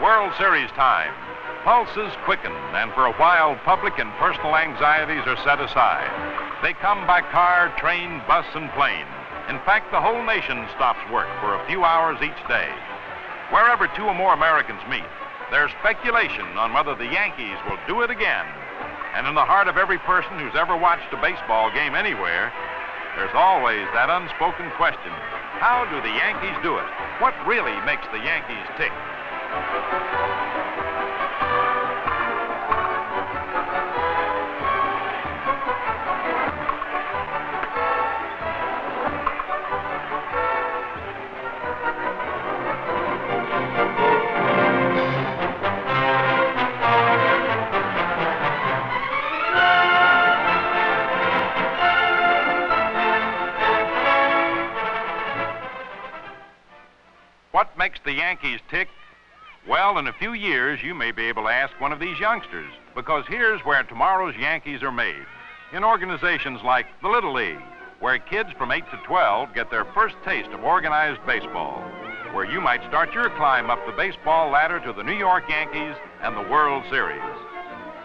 World Series time. Pulses quicken, and for a while, public and personal anxieties are set aside. They come by car, train, bus, and plane. In fact, the whole nation stops work for a few hours each day. Wherever two or more Americans meet, there's speculation on whether the Yankees will do it again. And in the heart of every person who's ever watched a baseball game anywhere, there's always that unspoken question: how do the Yankees do it? What really makes the Yankees tick? What makes the Yankees tick? Well, in a few years, you may be able to ask one of these youngsters, because here's where tomorrow's Yankees are made. In organizations like the Little League, where kids from 8 to 12 get their first taste of organized baseball, where you might start your climb up the baseball ladder to the New York Yankees and the World Series.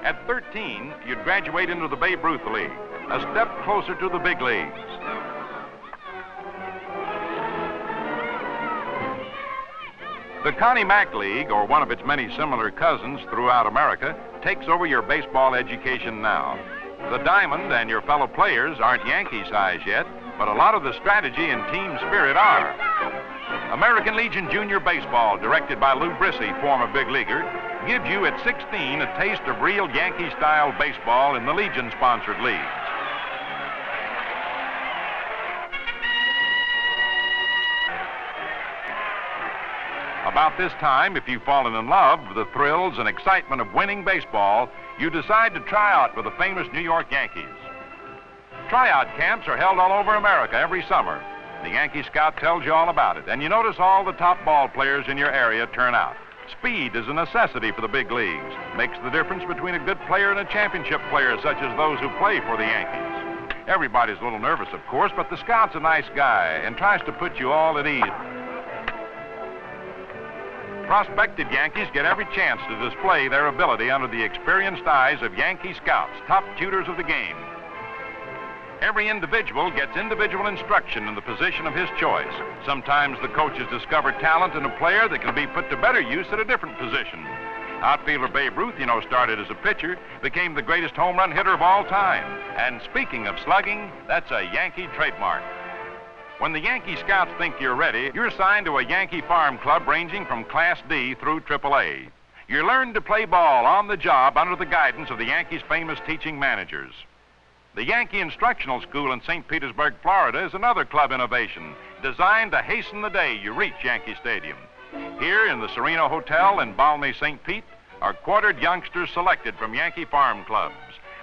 At 13, you'd graduate into the Babe Ruth League, a step closer to the big leagues. The Connie Mack League, or one of its many similar cousins throughout America, takes over your baseball education now. The diamond and your fellow players aren't Yankee size yet, but a lot of the strategy and team spirit are. American Legion Junior Baseball, directed by Lou Brissy, former big leaguer, gives you at 16 a taste of real Yankee-style baseball in the Legion-sponsored leagues. About this time, if you've fallen in love with the thrills and excitement of winning baseball, you decide to try out with the famous New York Yankees. Tryout camps are held all over America every summer. The Yankee Scout tells you all about it, and you notice all the top ball players in your area turn out. Speed is a necessity for the big leagues. Makes the difference between a good player and a championship player, such as those who play for the Yankees. Everybody's a little nervous, of course, but the Scout's a nice guy and tries to put you all at ease. Prospective Yankees get every chance to display their ability under the experienced eyes of Yankee scouts, top tutors of the game. Every individual gets individual instruction in the position of his choice. Sometimes the coaches discover talent in a player that can be put to better use at a different position. Outfielder Babe Ruth, started as a pitcher, became the greatest home run hitter of all time. And speaking of slugging, that's a Yankee trademark. When the Yankee scouts think you're ready, you're assigned to a Yankee farm club ranging from Class D through AAA. You learn to play ball on the job under the guidance of the Yankees' famous teaching managers. The Yankee Instructional School in St. Petersburg, Florida, is another club innovation designed to hasten the day you reach Yankee Stadium. Here in the Sereno Hotel in balmy St. Pete are quartered youngsters selected from Yankee farm clubs,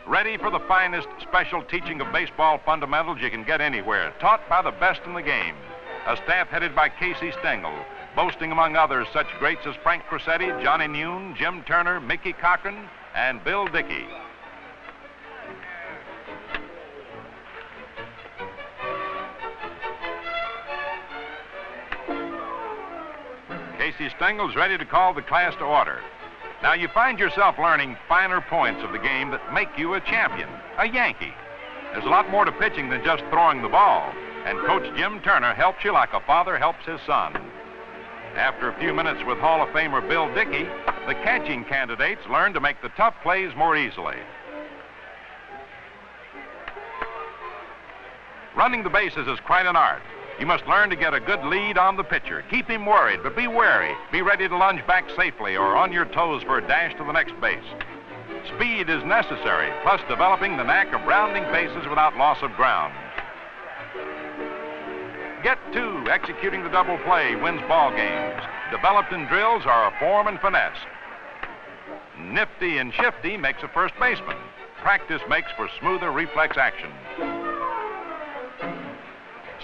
ready for the finest special teaching of baseball fundamentals you can get anywhere, taught by the best in the game. A staff headed by Casey Stengel, boasting among others such greats as Frank Crosetti, Johnny Nune, Jim Turner, Mickey Cochran, and Bill Dickey. Casey Stengel's ready to call the class to order. Now, you find yourself learning finer points of the game that make you a champion, a Yankee. There's a lot more to pitching than just throwing the ball, and Coach Jim Turner helps you like a father helps his son. After a few minutes with Hall of Famer Bill Dickey, the catching candidates learn to make the tough plays more easily. Running the bases is quite an art. You must learn to get a good lead on the pitcher. Keep him worried, but be wary. Be ready to lunge back safely or on your toes for a dash to the next base. Speed is necessary, plus developing the knack of rounding bases without loss of ground. Get to executing the double play wins ball games. Developed in drills are a form and finesse. Nifty and shifty makes a first baseman. Practice makes for smoother reflex action.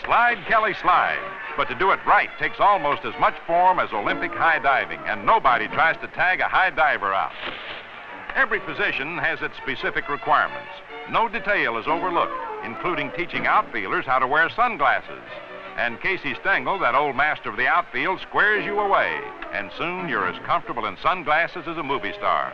Slide, Kelly, slide. But to do it right takes almost as much form as Olympic high diving, and nobody tries to tag a high diver out. Every position has its specific requirements. No detail is overlooked, including teaching outfielders how to wear sunglasses. And Casey Stengel, that old master of the outfield, squares you away. And soon you're as comfortable in sunglasses as a movie star.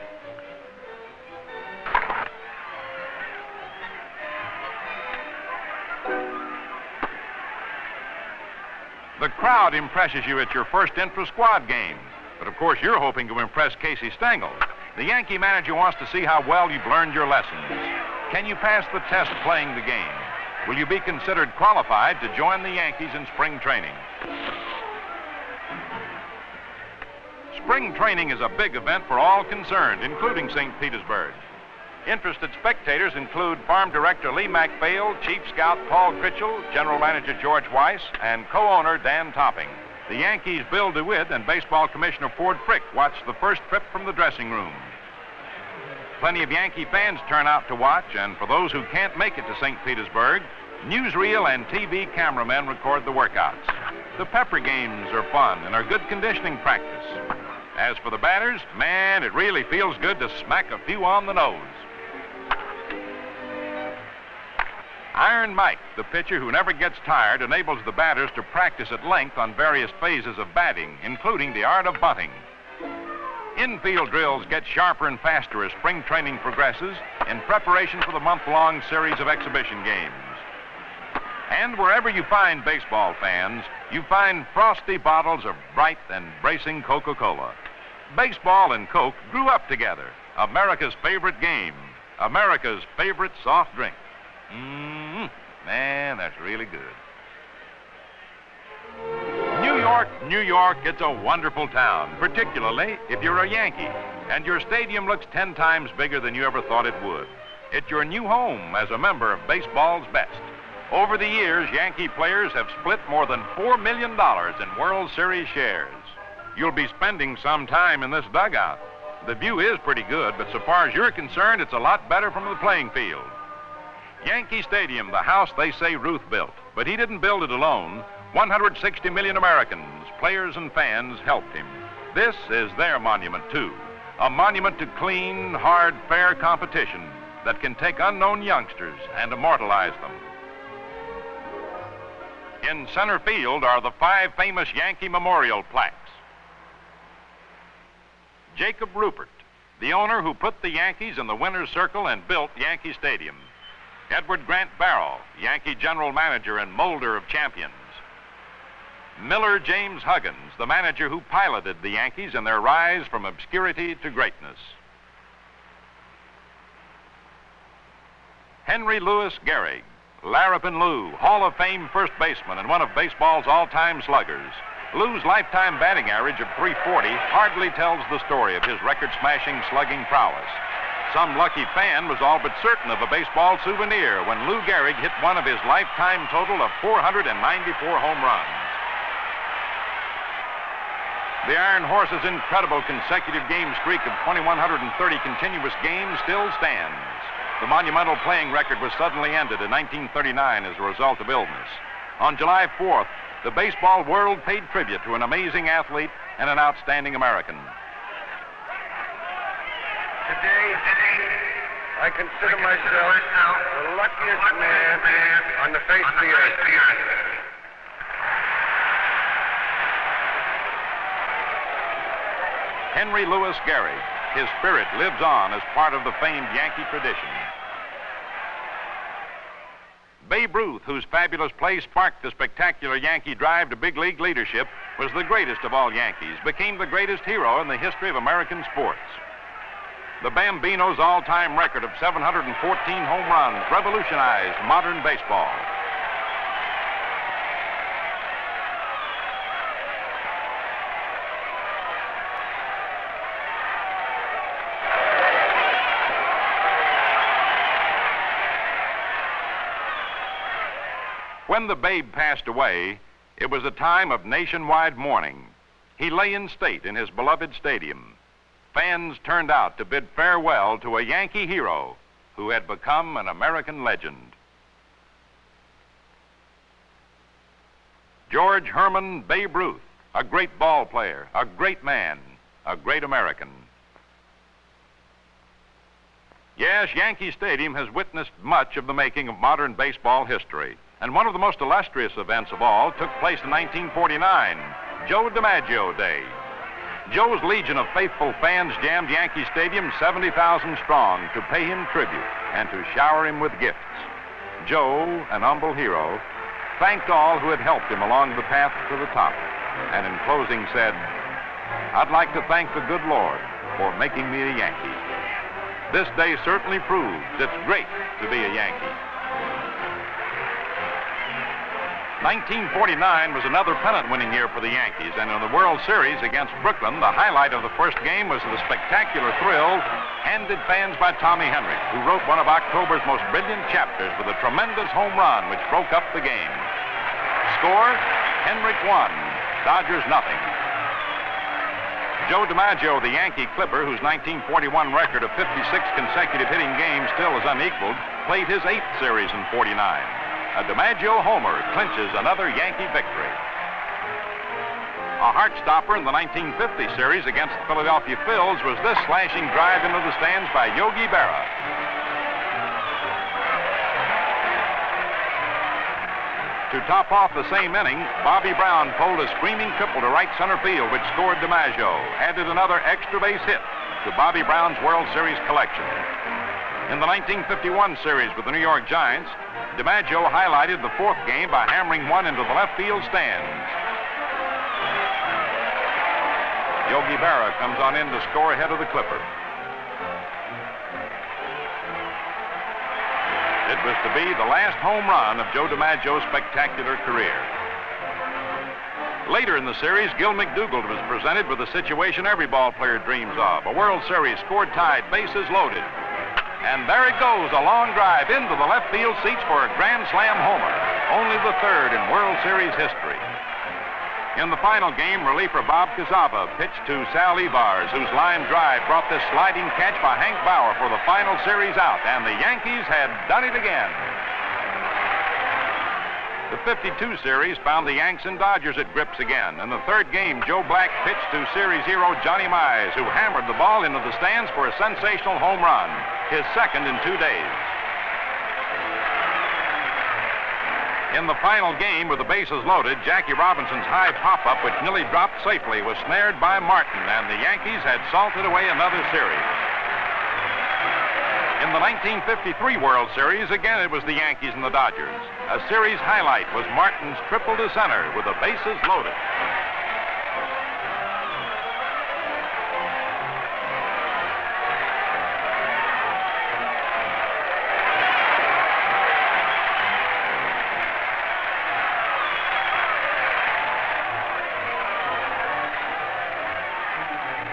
The crowd impresses you at your first intra-squad game. But of course, you're hoping to impress Casey Stengel. The Yankee manager wants to see how well you've learned your lessons. Can you pass the test playing the game? Will you be considered qualified to join the Yankees in spring training? Spring training is a big event for all concerned, including St. Petersburg. Interested spectators include Farm Director Lee MacPhail, Chief Scout Paul Critchell, General Manager George Weiss, and co-owner Dan Topping. The Yankees' Bill DeWitt and Baseball Commissioner Ford Frick watch the first trip from the dressing room. Plenty of Yankee fans turn out to watch, and for those who can't make it to St. Petersburg, newsreel and TV cameramen record the workouts. The pepper games are fun and are good conditioning practice. As for the batters, man, it really feels good to smack a few on the nose. Iron Mike, the pitcher who never gets tired, enables the batters to practice at length on various phases of batting, including the art of bunting. Infield drills get sharper and faster as spring training progresses in preparation for the month-long series of exhibition games. And wherever you find baseball fans, you find frosty bottles of bright and bracing Coca-Cola. Baseball and Coke grew up together. America's favorite game. America's favorite soft drink. Man, that's really good. New York, it's a wonderful town, particularly if you're a Yankee, and your stadium looks 10 times bigger than you ever thought it would. It's your new home as a member of baseball's best. Over the years, Yankee players have split more than $4 million in World Series shares. You'll be spending some time in this dugout. The view is pretty good, but so far as you're concerned, it's a lot better from the playing field. Yankee Stadium, the house they say Ruth built, but he didn't build it alone. 160 million Americans, players and fans, helped him. This is their monument, too. A monument to clean, hard, fair competition that can take unknown youngsters and immortalize them. In center field are the 5 famous Yankee memorial plaques. Jacob Ruppert, the owner who put the Yankees in the winner's circle and built Yankee Stadium. Edward Grant Barrow, Yankee general manager and molder of champions. Miller James Huggins, the manager who piloted the Yankees in their rise from obscurity to greatness. Henry Louis Gehrig, Larrapin Lou, Hall of Fame first baseman and one of baseball's all-time sluggers. Lou's lifetime batting average of .340 hardly tells the story of his record-smashing slugging prowess. Some lucky fan was all but certain of a baseball souvenir when Lou Gehrig hit one of his lifetime total of 494 home runs. The Iron Horse's incredible consecutive game streak of 2,130 continuous games still stands. The monumental playing record was suddenly ended in 1939 as a result of illness. On July 4th, the baseball world paid tribute to an amazing athlete and an outstanding American. Today, I consider myself the luckiest man on the face of the earth. Henry Louis Gehrig. His spirit lives on as part of the famed Yankee tradition. Babe Ruth, whose fabulous play sparked the spectacular Yankee drive to big league leadership, was the greatest of all Yankees, became the greatest hero in the history of American sports. The Bambino's all-time record of 714 home runs revolutionized modern baseball. When the Babe passed away, it was a time of nationwide mourning. He lay in state in his beloved stadium. Fans turned out to bid farewell to a Yankee hero who had become an American legend. George Herman Babe Ruth, a great ball player, a great man, a great American. Yes, Yankee Stadium has witnessed much of the making of modern baseball history. And one of the most illustrious events of all took place in 1949, Joe DiMaggio Day. Joe's legion of faithful fans jammed Yankee Stadium 70,000 strong to pay him tribute and to shower him with gifts. Joe, an humble hero, thanked all who had helped him along the path to the top, and in closing said, "I'd like to thank the good Lord for making me a Yankee. This day certainly proves it's great to be a Yankee." 1949 was another pennant-winning year for the Yankees, and in the World Series against Brooklyn, the highlight of the first game was the spectacular thrill handed fans by Tommy Henry, who wrote one of October's most brilliant chapters with a tremendous home run which broke up the game. Score, Henrik 1, Dodgers nothing. Joe DiMaggio, the Yankee Clipper, whose 1941 record of 56 consecutive hitting games still is unequaled, played his 8th series in 49. A DiMaggio homer clinches another Yankee victory. A heart-stopper in the 1950 series against the Philadelphia Phils was this slashing drive into the stands by Yogi Berra. To top off the same inning, Bobby Brown pulled a screaming triple to right center field, which scored DiMaggio, added another extra base hit to Bobby Brown's World Series collection. In the 1951 series with the New York Giants, DiMaggio highlighted the 4th game by hammering one into the left field stands. Yogi Berra comes on in to score ahead of the Clipper. It was to be the last home run of Joe DiMaggio's spectacular career. Later in the series, Gil McDougald was presented with a situation every ball player dreams of. A World Series scored tied, bases loaded. And there it goes, a long drive into the left field seats for a grand slam homer, only the 3rd in World Series history. In the final game, reliever Bob Cazava pitched to Sal Evars, whose line drive brought this sliding catch by Hank Bauer for the final series out, and the Yankees had done it again. The 52 series found the Yanks and Dodgers at grips again. In the 3rd game, Joe Black pitched to series hero Johnny Mize, who hammered the ball into the stands for a sensational home run, his 2nd in 2 days. In the final game, with the bases loaded, Jackie Robinson's high pop-up, which nearly dropped safely, was snared by Martin, and the Yankees had salted away another series. In the 1953 World Series, again it was the Yankees and the Dodgers. A series highlight was Martin's triple to center with the bases loaded.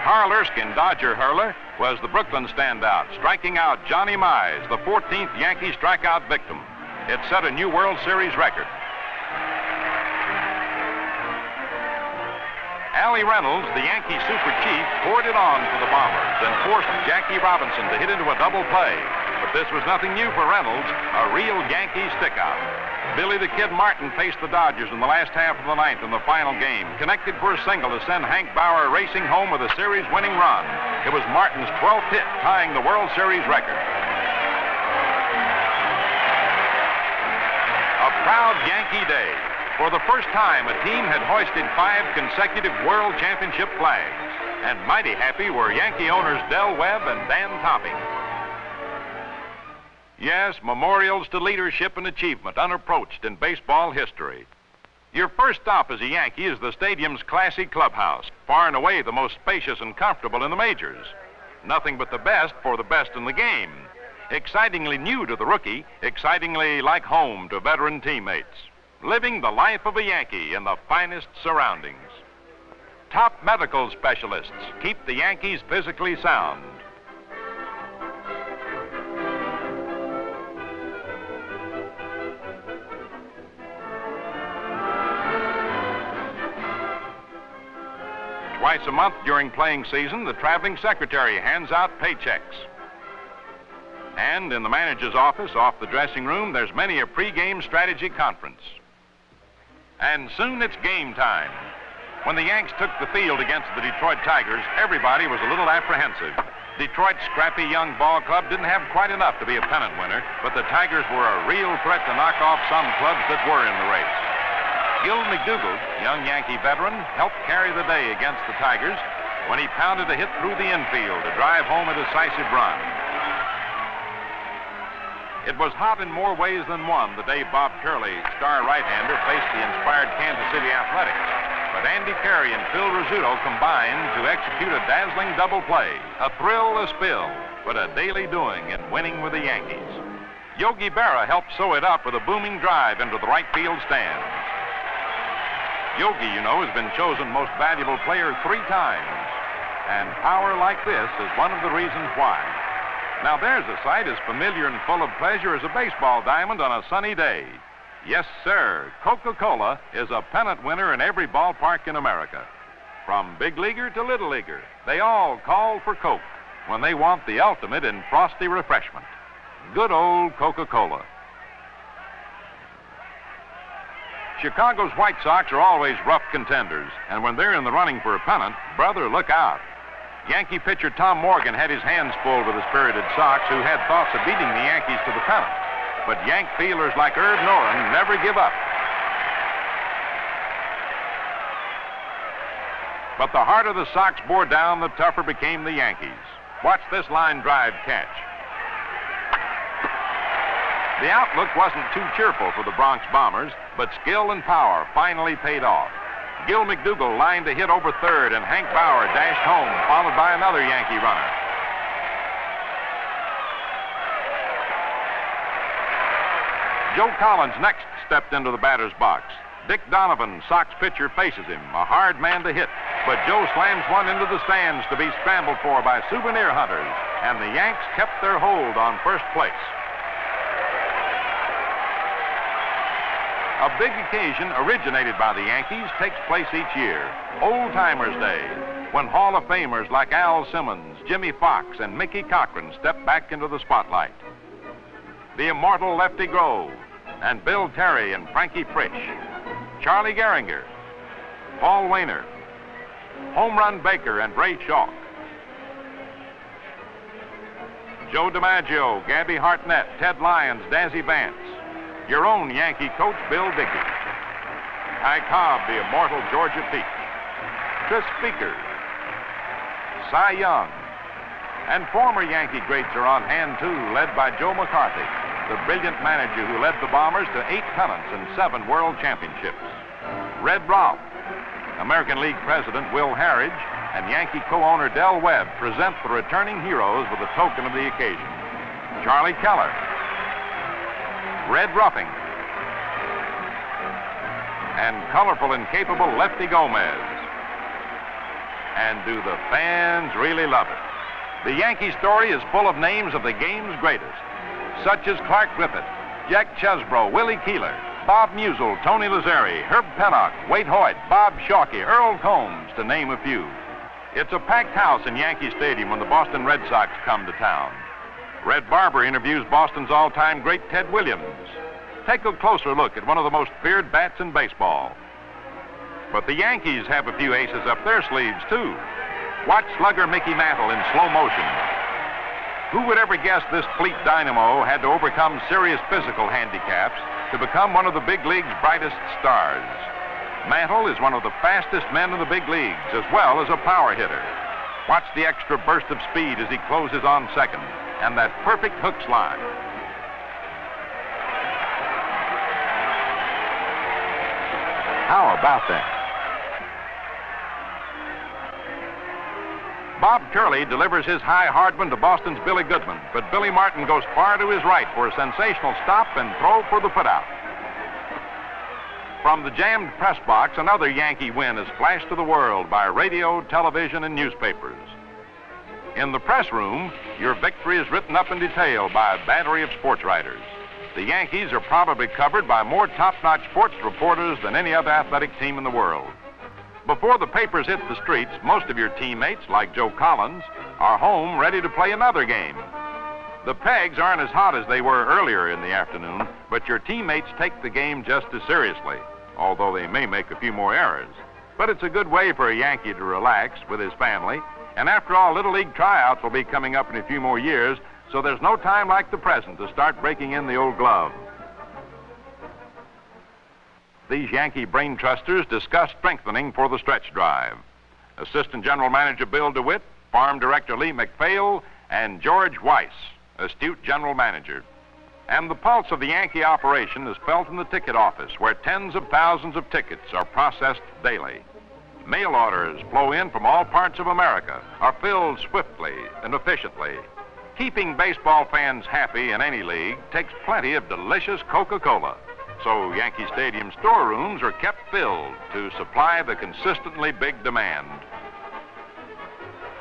Carl Erskine, Dodger hurler, was the Brooklyn standout, striking out Johnny Mize, the 14th Yankee strikeout victim. It set a new World Series record. Allie Reynolds, the Yankee super chief, poured it on for the Bombers and forced Jackie Robinson to hit into a double play. But this was nothing new for Reynolds, a real Yankee stickout. Billy the Kid Martin faced the Dodgers in the last half of the 9th in the final game, connected for a single to send Hank Bauer racing home with a series-winning run. It was Martin's 12th hit, tying the World Series record. A proud Yankee day. For the first time, a team had hoisted 5 consecutive World Championship flags. And mighty happy were Yankee owners Del Webb and Dan Topping. Yes, memorials to leadership and achievement unapproached in baseball history. Your first stop as a Yankee is the stadium's classy clubhouse, far and away the most spacious and comfortable in the majors. Nothing but the best for the best in the game. Excitingly new to the rookie, excitingly like home to veteran teammates. Living the life of a Yankee in the finest surroundings. Top medical specialists keep the Yankees physically sound. Twice a month during playing season, the traveling secretary hands out paychecks. And in the manager's office off the dressing room, there's many a pregame strategy conference. And soon it's game time. When the Yanks took the field against the Detroit Tigers, everybody was a little apprehensive. Detroit's scrappy young ball club didn't have quite enough to be a pennant winner, but the Tigers were a real threat to knock off some clubs that were in the race. Gil McDougald, young Yankee veteran, helped carry the day against the Tigers when he pounded a hit through the infield to drive home a decisive run. It was hot in more ways than one the day Bob Turley, star right-hander, faced the inspired Kansas City Athletics. But Andy Carey and Phil Rizzuto combined to execute a dazzling double play. A thrill, a spill, but a daily doing in winning with the Yankees. Yogi Berra helped sew it up with a booming drive into the right field stands. Yogi, you know, has been chosen most valuable player 3 times. And power like this is one of the reasons why. Now there's a sight as familiar and full of pleasure as a baseball diamond on a sunny day. Yes, sir, Coca-Cola is a pennant winner in every ballpark in America. From big leaguer to little leaguer, they all call for Coke when they want the ultimate in frosty refreshment. Good old Coca-Cola. Chicago's White Sox are always rough contenders, and when they're in the running for a pennant, brother, look out. Yankee pitcher Tom Morgan had his hands full with the spirited Sox, who had thoughts of beating the Yankees to the pennant. But Yank fielders like Herb Noren never give up. But the harder the Sox bore down, the tougher became the Yankees. Watch this line drive catch. The outlook wasn't too cheerful for the Bronx Bombers, but skill and power finally paid off. Gil McDougald lined a hit over third, and Hank Bauer dashed home, followed by another Yankee runner. Joe Collins next stepped into the batter's box. Dick Donovan, Sox pitcher, faces him, a hard man to hit. But Joe slams one into the stands to be scrambled for by souvenir hunters, and the Yanks kept their hold on first place. A big occasion originated by the Yankees takes place each year, Old Timers Day, when Hall of Famers like Al Simmons, Jimmy Fox, and Mickey Cochran step back into the spotlight. The immortal Lefty Grove, and Bill Terry and Frankie Frisch, Charlie Gehringer, Paul Wainer, Home Run Baker and Ray Schalk, Joe DiMaggio, Gabby Hartnett, Ted Lyons, Dazzy Vance, your own Yankee coach, Bill Dickey, Ty Cobb, the immortal Georgia Peach, Chris Speaker, Cy Young, and former Yankee greats are on hand, too, led by Joe McCarthy, the brilliant manager who led the Bombers to 8 pennants and 7 world championships. Red Ralph, American League President Will Harridge, and Yankee co-owner Del Webb present the returning heroes with a token of the occasion. Charlie Keller, Red Ruffing, and colorful and capable Lefty Gomez. And do the fans really love it? The Yankee story is full of names of the game's greatest, such as Clark Griffith, Jack Chesbro, Willie Keeler, Bob Musial, Tony Lazzari, Herb Pennock, Wade Hoyt, Bob Shalkey, Earl Combs, to name a few. It's a packed house in Yankee Stadium when the Boston Red Sox come to town. Red Barber interviews Boston's all-time great Ted Williams. Take a closer look at one of the most feared bats in baseball. But the Yankees have a few aces up their sleeves, too. Watch slugger Mickey Mantle in slow motion. Who would ever guess this fleet dynamo had to overcome serious physical handicaps to become one of the big league's brightest stars? Mantle is one of the fastest men in the big leagues, as well as a power hitter. Watch the extra burst of speed as he closes on second, and that perfect hook slide. How about that? Bob Turley delivers his high hard one to Boston's Billy Goodman, but Billy Martin goes far to his right for a sensational stop and throw for the putout. From the jammed press box, another Yankee win is flashed to the world by radio, television, and newspapers. In the press room, your victory is written up in detail by a battery of sports writers. The Yankees are probably covered by more top-notch sports reporters than any other athletic team in the world. Before the papers hit the streets, most of your teammates, like Joe Collins, are home ready to play another game. The pegs aren't as hot as they were earlier in the afternoon, but your teammates take the game just as seriously, although they may make a few more errors. But it's a good way for a Yankee to relax with his family And after all, Little League tryouts will be coming up in a few more years, so there's no time like the present to start breaking in the old glove. These Yankee brain trusters discuss strengthening for the stretch drive. Assistant General Manager Bill DeWitt, Farm Director Lee McPhail, and George Weiss, astute General Manager. And the pulse of the Yankee operation is felt in the ticket office, where tens of thousands of tickets are processed daily. Mail orders flow in from all parts of America, are filled swiftly and efficiently. Keeping baseball fans happy in any league takes plenty of delicious Coca-Cola. So Yankee Stadium storerooms are kept filled to supply the consistently big demand.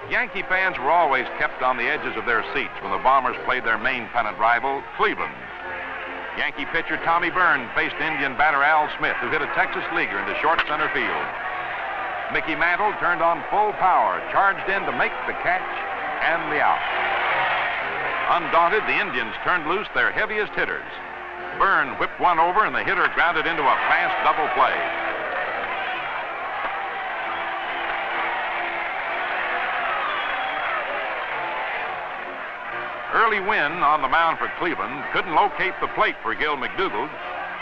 Yankee fans were always kept on the edges of their seats when the Bombers played their main pennant rival, Cleveland. Yankee pitcher Tommy Byrne faced Indian batter Al Smith, who hit a Texas leaguer into short center field. Mickey Mantle turned on full power, charged in to make the catch and the out. Undaunted, the Indians turned loose their heaviest hitters. Byrne whipped one over, and the hitter grounded into a fast double play. Early Wynn on the mound for Cleveland couldn't locate the plate for Gil McDougald,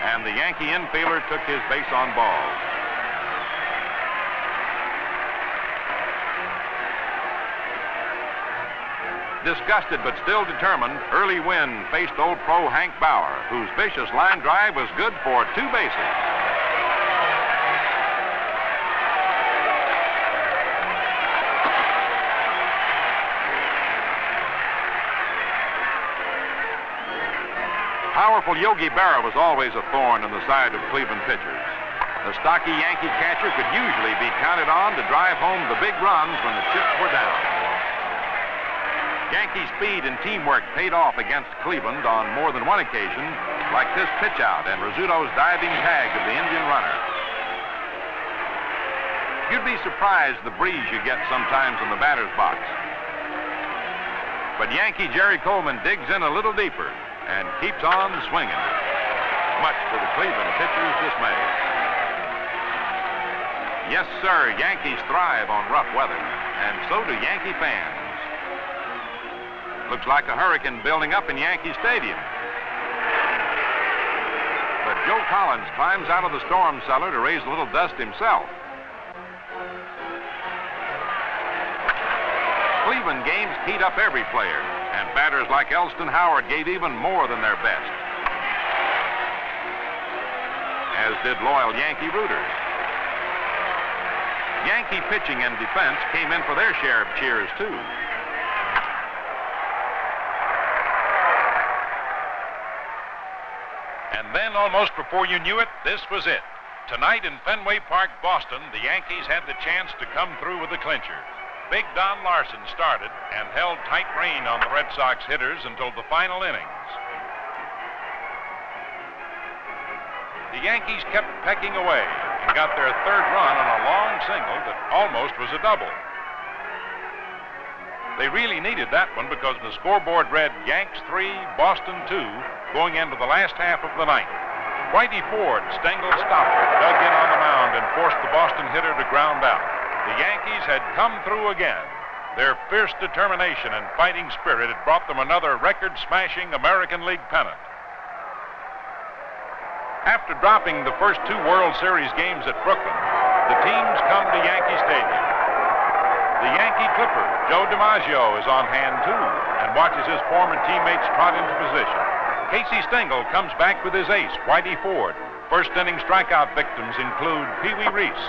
and the Yankee infielder took his base on ball. Disgusted but still determined, Early Wynn faced old pro Hank Bauer, whose vicious line drive was good for 2 bases. Powerful Yogi Berra was always a thorn in the side of Cleveland pitchers. The stocky Yankee catcher could usually be counted on to drive home the big runs when the chips were down. Yankee speed and teamwork paid off against Cleveland on more than one occasion, like this pitch-out and Rizzuto's diving tag of the Indian runner. You'd be surprised the breeze you get sometimes in the batter's box. But Yankee Jerry Coleman digs in a little deeper and keeps on swinging, much to the Cleveland pitcher's dismay. Yes, sir, Yankees thrive on rough weather, and so do Yankee fans. Looks like a hurricane building up in Yankee Stadium. But Joe Collins climbs out of the storm cellar to raise a little dust himself. Cleveland games heat up every player, and batters like Elston Howard gave even more than their best, as did loyal Yankee rooters. Yankee pitching and defense came in for their share of cheers, too. And then, almost before you knew it, this was it. Tonight in Fenway Park, Boston, the Yankees had the chance to come through with the clincher. Big Don Larson started and held tight rein on the Red Sox hitters until the final innings. The Yankees kept pecking away and got their third run on a long single that almost was a double. They really needed that one because the scoreboard read Yanks 3, Boston 2, going into the last half of the ninth. Whitey Ford, Stengel's stopper, dug in on the mound and forced the Boston hitter to ground out. The Yankees had come through again. Their fierce determination and fighting spirit had brought them another record-smashing American League pennant. After dropping the first 2 World Series games at Brooklyn, the teams come to Yankee Stadium. The Yankee Clipper, Joe DiMaggio, is on hand, too, and watches his former teammates trot into position. Casey Stengel comes back with his ace, Whitey Ford. First-inning strikeout victims include Pee Wee Reese.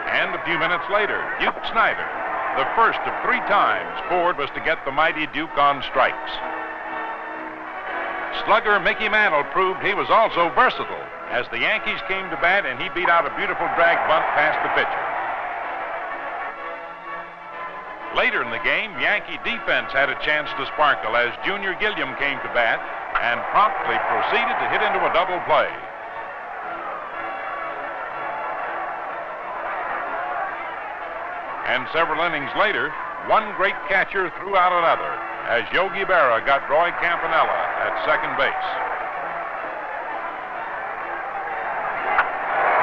And a few minutes later, Duke Snider, the first of 3 times Ford was to get the mighty Duke on strikes. Slugger Mickey Mantle proved he was also versatile as the Yankees came to bat and he beat out a beautiful drag bunt past the pitcher. Later in the game, Yankee defense had a chance to sparkle as Junior Gilliam came to bat and promptly proceeded to hit into a double play. And several innings later, one great catcher threw out another as Yogi Berra got Roy Campanella at second base.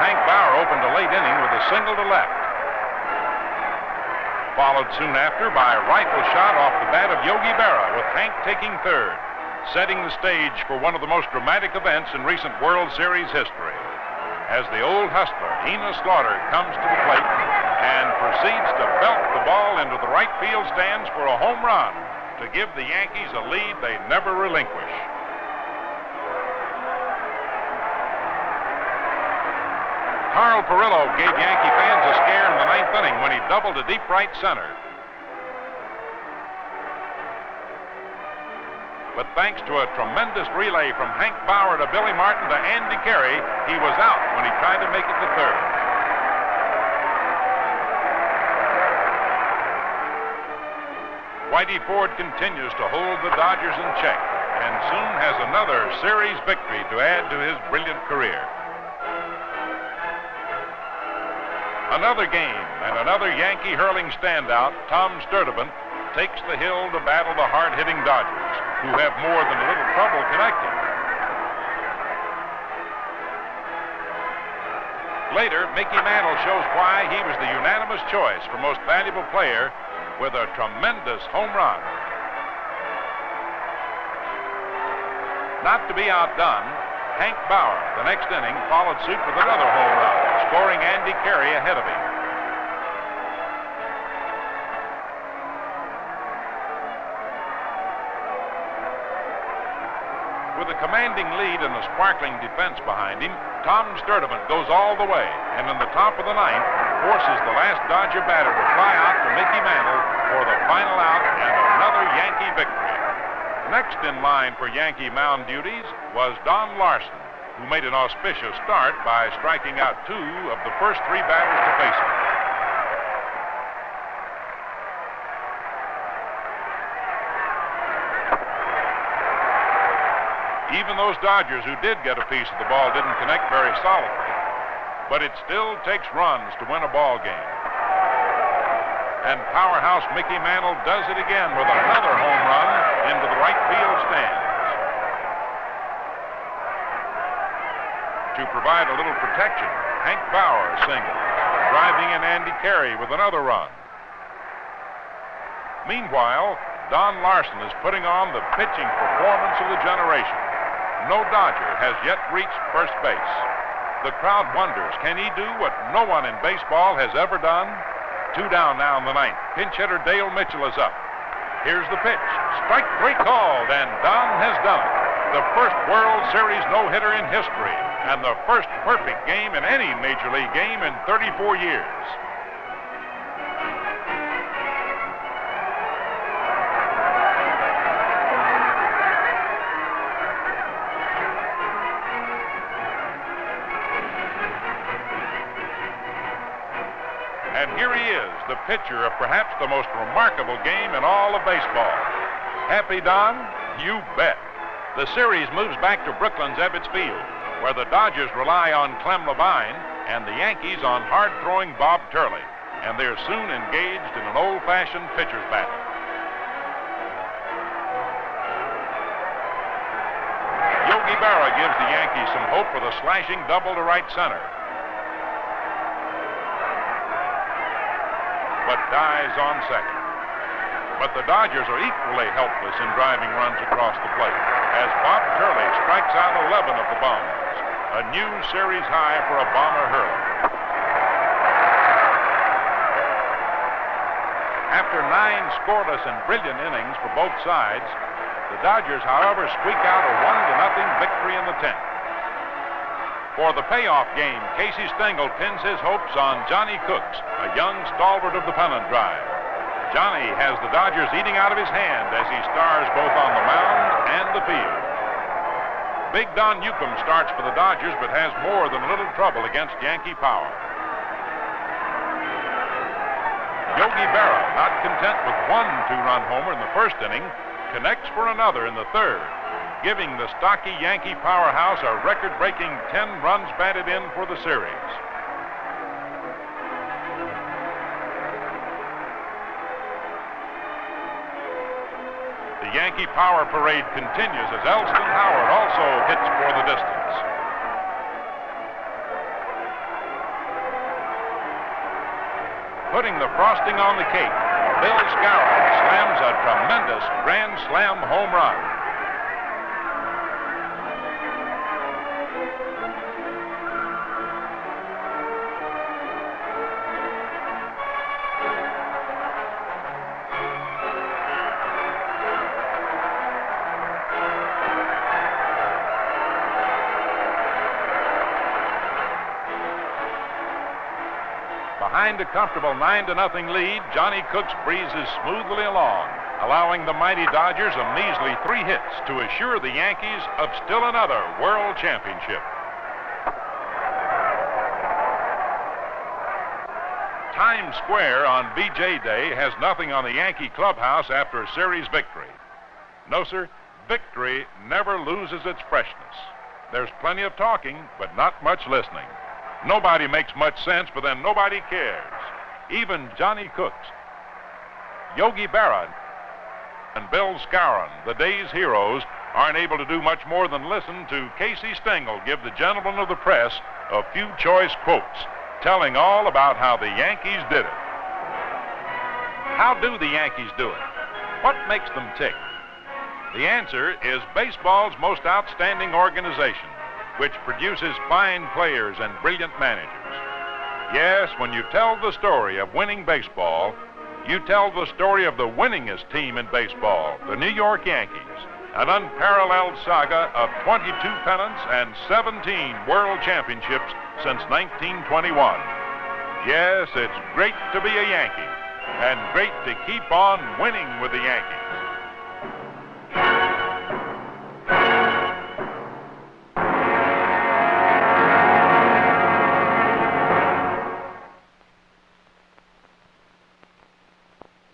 Hank Bauer opened a late inning with a single to left. Followed soon after by a rifle shot off the bat of Yogi Berra, with Hank taking third, setting the stage for one of the most dramatic events in recent World Series history, as the old hustler, Enos Slaughter, comes to the plate and proceeds to belt the ball into the right field stands for a home run to give the Yankees a lead they never relinquish. Carl Perillo gave Yankee fans a scare in the ninth inning when he doubled to deep right center. But thanks to a tremendous relay from Hank Bauer to Billy Martin to Andy Carey, he was out when he tried to make it to third. Whitey Ford continues to hold the Dodgers in check and soon has another series victory to add to his brilliant career. Another game and another Yankee hurling standout, Tom Sturdivant, takes the hill to battle the hard-hitting Dodgers, who have more than a little trouble connecting. Later, Mickey Mantle shows why he was the unanimous choice for most valuable player with a tremendous home run. Not to be outdone, Hank Bauer, the next inning, followed suit with another home run, scoring Andy Carey ahead of him. With a commanding lead and a sparkling defense behind him, Tom Sturdivant goes all the way, and in the top of the ninth, forces the last Dodger batter to fly out to Mickey Mantle for the final out and another Yankee victory. Next in line for Yankee mound duties was Don Larson, who made an auspicious start by striking out two of the first three batters to face him. Even those Dodgers who did get a piece of the ball didn't connect very solidly, but it still takes runs to win a ball game. And powerhouse Mickey Mantle does it again with another home run into the right field stands. To provide a little protection, Hank Bauer singles, driving in Andy Carey with another run. Meanwhile, Don Larson is putting on the pitching performance of the generation. No Dodger has yet reached first base. The crowd wonders, can he do what no one in baseball has ever done? 2 down now in the ninth. Pinch hitter Dale Mitchell is up. Here's the pitch. Strike 3 called, and Don has done it. The first World Series no-hitter in history, and the first perfect game in any Major League game in 34 years. And here he is, the pitcher of perhaps the most remarkable game in all of baseball. Happy, Don? You bet. The series moves back to Brooklyn's Ebbets Field, where the Dodgers rely on Clem Levine and the Yankees on hard-throwing Bob Turley, and they're soon engaged in an old-fashioned pitcher's battle. Yogi Berra gives the Yankees some hope with a slashing double to right center, but dies on second. But the Dodgers are equally helpless in driving runs across the plate, as Bob Turley strikes out 11 of the bombers, a new series high for a bomber hurler. After 9 scoreless and brilliant innings for both sides, the Dodgers, however, squeak out a 1-0 victory in the 10th. For the payoff game, Casey Stengel pins his hopes on Johnny Cooks, a young stalwart of the pennant drive. Johnny has the Dodgers eating out of his hand as he stars both on the mound and the field. Big Don Newcomb starts for the Dodgers, but has more than a little trouble against Yankee power. Yogi Berra, not content with 1 2-run homer in the first inning, connects for another in the third, giving the stocky Yankee powerhouse a record-breaking 10 runs batted in for the series. The Yankee power parade continues as Elston Howard also hits for the distance. putting the frosting on the cake, Bill Skowron slams a tremendous grand slam home run. Behind a comfortable 9-0 lead, Johnny Cooks breezes smoothly along, allowing the mighty Dodgers a measly 3 hits to assure the Yankees of still another World Championship. Times Square on BJ Day has nothing on the Yankee clubhouse after a series victory. No, sir, victory never loses its freshness. There's plenty of talking, but not much listening. Nobody makes much sense, but then nobody cares. Even Johnny Cooks, Yogi Berra, and Bill Skowron, the day's heroes, aren't able to do much more than listen to Casey Stengel give the gentleman of the press a few choice quotes, telling all about how the Yankees did it. How do the Yankees do it? What makes them tick? The answer is baseball's most outstanding organization, which produces fine players and brilliant managers. Yes, when you tell the story of winning baseball, you tell the story of the winningest team in baseball, the New York Yankees, an unparalleled saga of 22 pennants and 17 world championships since 1921. Yes, it's great to be a Yankee, and great to keep on winning with the Yankees.